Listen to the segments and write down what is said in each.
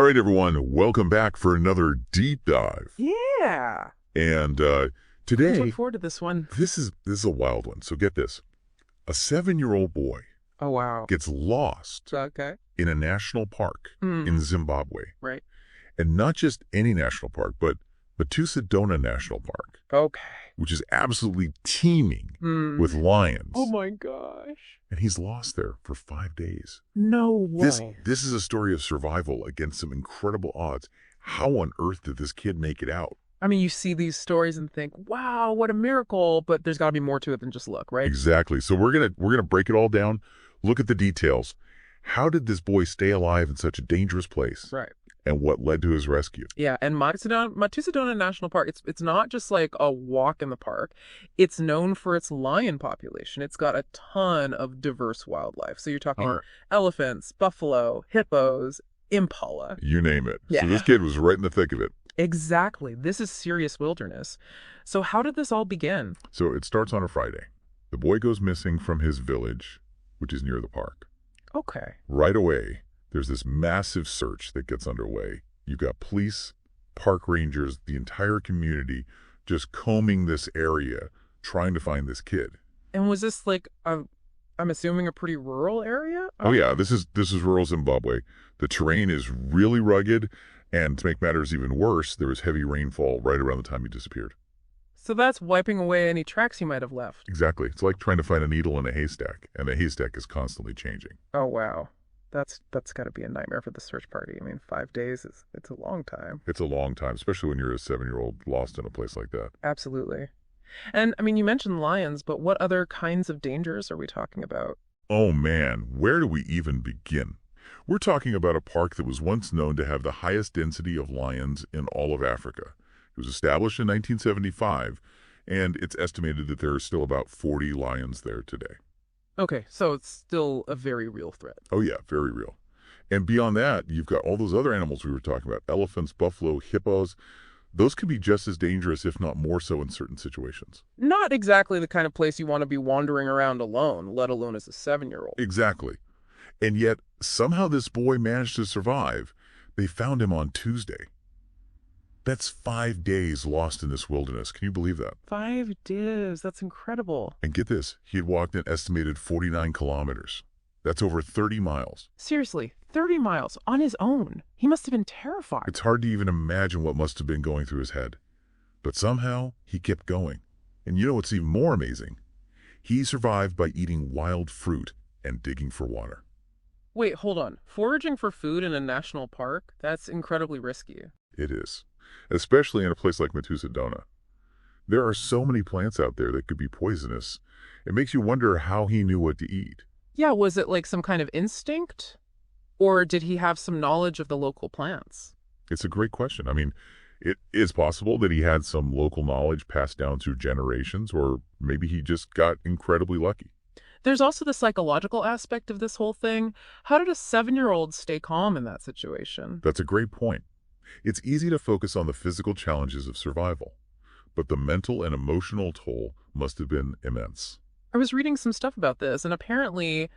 All right, everyone, welcome back for another deep dive. Yeah. And I look today, forward to this one. this is a wild one. So get this. A 7-year-old boy Oh, wow. gets lost Okay. in a national park in Mm, Zimbabwe. right. And not just any national park, but Matusadona National Park, Okay. which is absolutely teeming with Mm. lions. Oh, my gosh. And he's lost there for 5 days. No This, way. this is a story of survival against some incredible odds. How on earth did this kid make it out? I mean, you see these stories and think, wow, what a miracle, but there's got to be more to it than just luck, right? Exactly. So we're gonna break it all down, look at the details. How did this boy stay alive in such a dangerous place? Right. And what led to his rescue? Yeah, and Matusadona National Park, it's not just like a walk in the park. It's known for its lion population. It's got a ton of diverse wildlife. So you're talking All right. elephants, buffalo, hippos, impala. You name it. Yeah. So this kid was right in the thick of it. Exactly. This is serious wilderness. So how did this all begin? So it starts on a Friday. The boy goes missing from his village, which is near the park. Okay. Right away, there's this massive search that gets underway. You've got police, park rangers, the entire community just combing this area, trying to find this kid. And was this like I'm assuming a pretty rural area? Oh yeah, this is rural Zimbabwe. The terrain is really rugged, and to make matters even worse, there was heavy rainfall right around the time he disappeared. So that's wiping away any tracks he might have left. Exactly. It's like trying to find a needle in a haystack, and the haystack is constantly changing. Oh wow. That's got to be a nightmare for the search party. I mean, 5 days it's a long time. It's a long time, especially when you're a 7-year-old lost in a place like that. Absolutely. And I mean, you mentioned lions, but what other kinds of dangers are we talking about? Oh man, where do we even begin? We're talking about a park that was once known to have the highest density of lions in all of Africa. It was established in 1975, and it's estimated that there are still about 40 lions there today. Okay, so it's still a very real threat. Oh yeah, very real. And beyond that, you've got all those other animals we were talking about, elephants, buffalo, hippos. Those can be just as dangerous, if not more so, in certain situations. Not exactly the kind of place you want to be wandering around alone, let alone as a 7-year-old. Exactly. And yet, somehow this boy managed to survive. They found him on Tuesday. That's 5 days lost in this wilderness. Can you believe that? 5 days. That's incredible. And get this, he had walked an estimated 49 kilometers. That's over 30 miles. Seriously, 30 miles on his own. He must have been terrified. It's hard to even imagine what must have been going through his head. But somehow, he kept going. And you know what's even more amazing? He survived by eating wild fruit and digging for water. Wait, hold on. Foraging for food in a national park? That's incredibly risky. It is. Especially in a place like Matusadona. There are so many plants out there that could be poisonous. It makes you wonder how he knew what to eat. Yeah, was it like some kind of instinct? Or did he have some knowledge of the local plants? It's a great question. I mean, it is possible that he had some local knowledge passed down through generations, or maybe he just got incredibly lucky. There's also the psychological aspect of this whole thing. How did a 7-year-old stay calm in that situation? That's a great point. It's easy to focus on the physical challenges of survival, but the mental and emotional toll must have been immense. I was reading some stuff about this, and apparently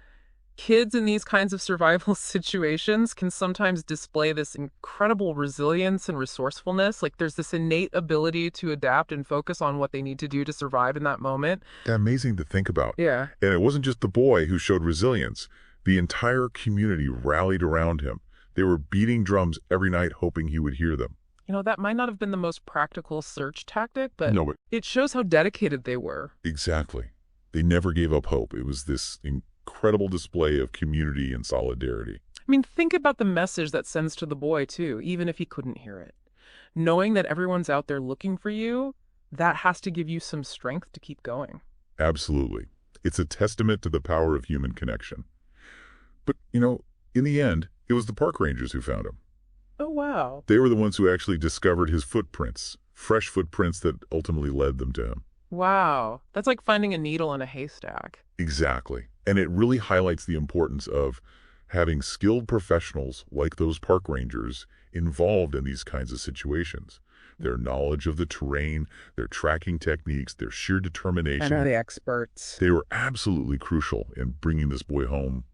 kids in these kinds of survival situations can sometimes display this incredible resilience and resourcefulness. Like there's this innate ability to adapt and focus on what they need to do to survive in that moment. Amazing to think about. Yeah. And it wasn't just the boy who showed resilience. The entire community rallied around him. They were beating drums every night hoping he would hear them. You know, that might not have been the most practical search tactic, but No, but it shows how dedicated they were. exactly. They never gave up hope. It was this incredible display of community and solidarity. I mean, think about the message that sends to the boy, too, even if he couldn't hear it. Knowing that everyone's out there looking for you, that has to give you some strength to keep going. Absolutely. It's a testament to the power of human connection. But, in the end, it was the park rangers who found him. Oh, wow. They were the ones who actually discovered his footprints, fresh footprints that ultimately led them to him. Wow. That's like finding a needle in a haystack. Exactly. And it really highlights the importance of having skilled professionals like those park rangers involved in these kinds of situations. Their knowledge of the terrain, their tracking techniques, their sheer determination. I know the experts. They were absolutely crucial in bringing this boy home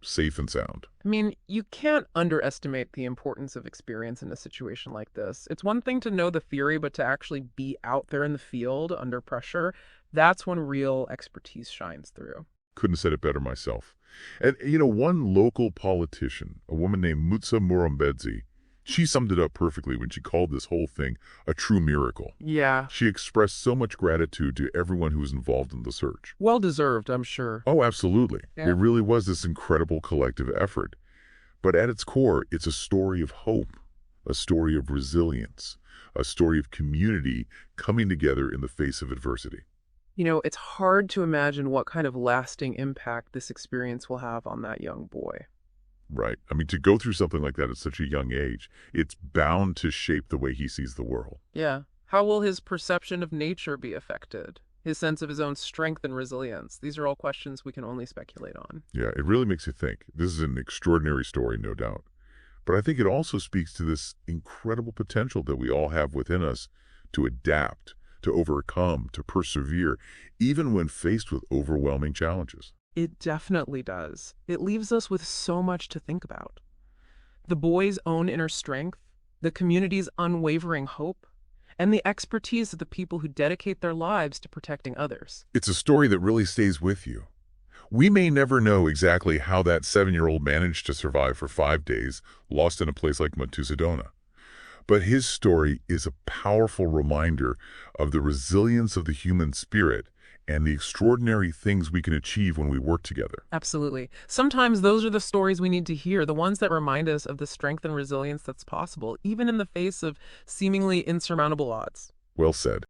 safe and sound. I mean, you can't underestimate the importance of experience in a situation like this. It's one thing to know the theory, but to actually be out there in the field under pressure, that's when real expertise shines through. Couldn't have said it better myself. And, one local politician, a woman named Mutsa Murombedzi, she summed it up perfectly when she called this whole thing a true miracle. Yeah. She expressed so much gratitude to everyone who was involved in the search. Well deserved, I'm sure. Oh, absolutely. Yeah. It really was this incredible collective effort. But at its core, it's a story of hope, a story of resilience, a story of community coming together in the face of adversity. It's hard to imagine what kind of lasting impact this experience will have on that young boy. Right. I mean, to go through something like that at such a young age, it's bound to shape the way he sees the world. Yeah. How will his perception of nature be affected? His sense of his own strength and resilience? These are all questions we can only speculate on. Yeah, it really makes you think. This is an extraordinary story, no doubt. But I think it also speaks to this incredible potential that we all have within us to adapt, to overcome, to persevere, even when faced with overwhelming challenges. It definitely does. It leaves us with so much to think about. The boy's own inner strength, the community's unwavering hope, and the expertise of the people who dedicate their lives to protecting others. It's a story that really stays with you. We may never know exactly how that 7-year-old managed to survive for 5 days, lost in a place like Matusadona. But his story is a powerful reminder of the resilience of the human spirit and the extraordinary things we can achieve when we work together. Absolutely. Sometimes those are the stories we need to hear, the ones that remind us of the strength and resilience that's possible, even in the face of seemingly insurmountable odds. Well said.